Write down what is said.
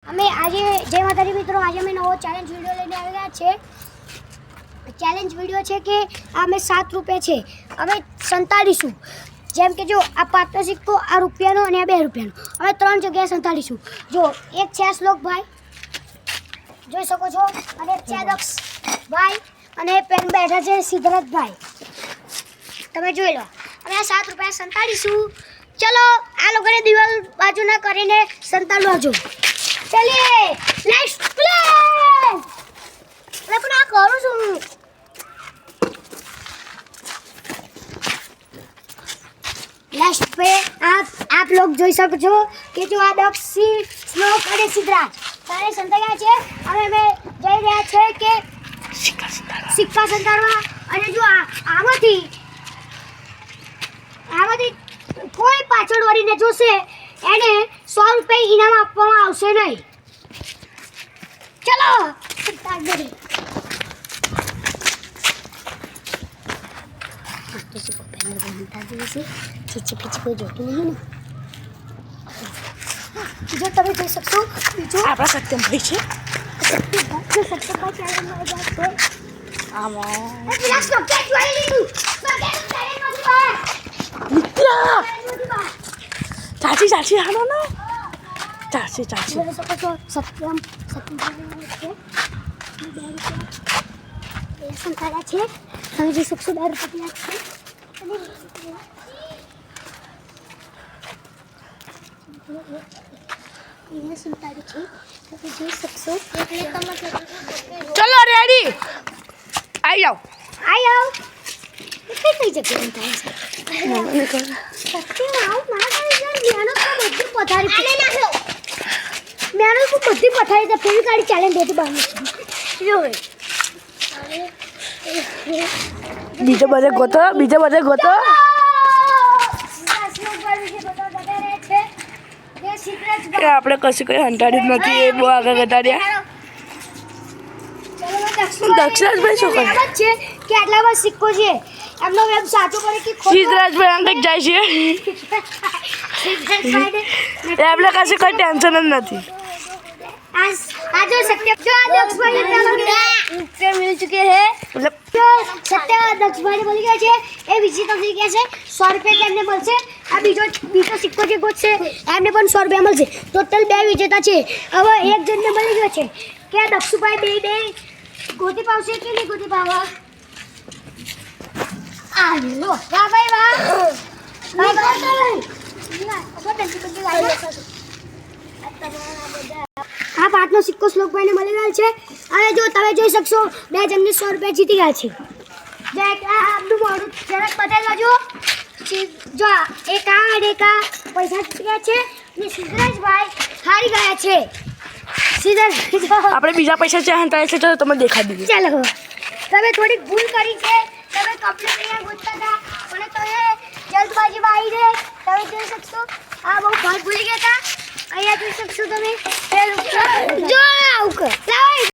અમે આજે જય માતાજી મિત્રો, આજે અમે નવો ચેલેન્જ વિડિયો લઈને આવ્યા છે। ચેલેન્જ વિડિયો છે કે આ અમે 7 રૂપિયા છે, અમે સંતાડીશું। જેમ કે જો આ 5નો સિક્કો, આ રૂપિયાનો અને આ 2 રૂપિયાનો, અમે 3 જગ્યાએ સંતાડીશું। જો એક છે શ્લોક ભાઈ, જોઈ શકો છો, અને એક છે દક્ષ ભાઈ, અને પેન બેઠા છે સિદ્ધાર્થ ભાઈ, તમે જોઈ લો। અમે આ 7 રૂપિયા સંતાડીશું। ચલો આ લોકોને દિવાલ બાજુના કરીને સંતાડવા જો। चलिए लेट्स प्ले। लेकिन आ करूँ છું लास्ट पे आप लोग જોઈ શકો છો કે જો આ દક્ષી શ્લોક અને સિદ્ધરાજ તારે સંતાડ્યા છે। હવે અમે જઈ રહ્યા છે કે સિક્કા સંતાડવા। અને જો આમાંથી કોઈ પાછળ વળીને જોશે એને 100 રૂપિયા ઇનામ આપવામાં આવશે નહીં। ચલો કોઈ જોતું નહીં ને। જો તમે જોઈ શકશો બીજો આપણા સત્યમભાઈ છે। ચાચી ચાચી હાલો ને, ચાચી ચાચી સત્યમ સંતાડ્યા છે। તમે જોઈ શકશો 2 રૂપિયા છે। સંતાડ્યું છે, તમે જોઈ શકશો। ચલો રેડી, આવી જાઓ કઈ જગ્યાએ થાય છે? બધી પથારી તો ફેરી કાઢી ચેલેન્જ હતી બહાર। બીજો બધે ગોતો, બીજો બધે ગોતો। આપણે કશું કઈ હંટાડ્યું જ નથી, એ બહુ આગળ ઘટાડ્યા। દક્ષરાજભાઈ શું કરે છે કે આટલામાં સિક્કો છે એમનો વેબ સાચો પડે કે સિદ્ધરાજભાઈ આંગક જાય છે, એમને કશું કઈ ટેન્શન જ નથી। आज सत्य जो दक्ष भाई उत्तर मिल चुके हैं। जो सत्य दक्ष भाई बोली गया છે એ વિજેતા થઈ ગયા છે। 100 રૂપિયા એમને મળશે। આ બીજો સિક્કો જે ગોત છે એમને પણ 100 રૂપિયા મળશે। ટોટલ 2 વિજેતા છે। હવે એક જણને મળી ગયો છે કે દક્ષુભાઈ બે ગોતી પાવશે કે નહીં ગોતી પાવા? આ લો વાહ ભાઈ વાહ, આ 5નો સિક્કો શ્લોકભાઈને મળી ગયો છે। અને જો તમે જોઈ શકશો 2 જણને 100 રૂપિયા જીતી ગયા છે। આપનું મોડું જરાક બતાવી દો। જો એક આ પૈસા જીતી ગયા છે અને સિદ્ધરાજભાઈ હારી ગયા છે। સિદ્ધરાજ આપણે બીજા પૈસા ચાહન થાય છે, તો તમે દેખાડી દીધું। ચાલો તમે થોડીક ભૂલ કરી છે, તમે કમ્પ્લીટ અહીંયા ગોતતા હતા પણ તમે જલ્દબાજીમાં આવીને તમે જોઈ શકશો આ બહુ ફાસ્ટ ભૂલી ગયા હતા। અહીંયા જોઈ શકશો તમે જો આવું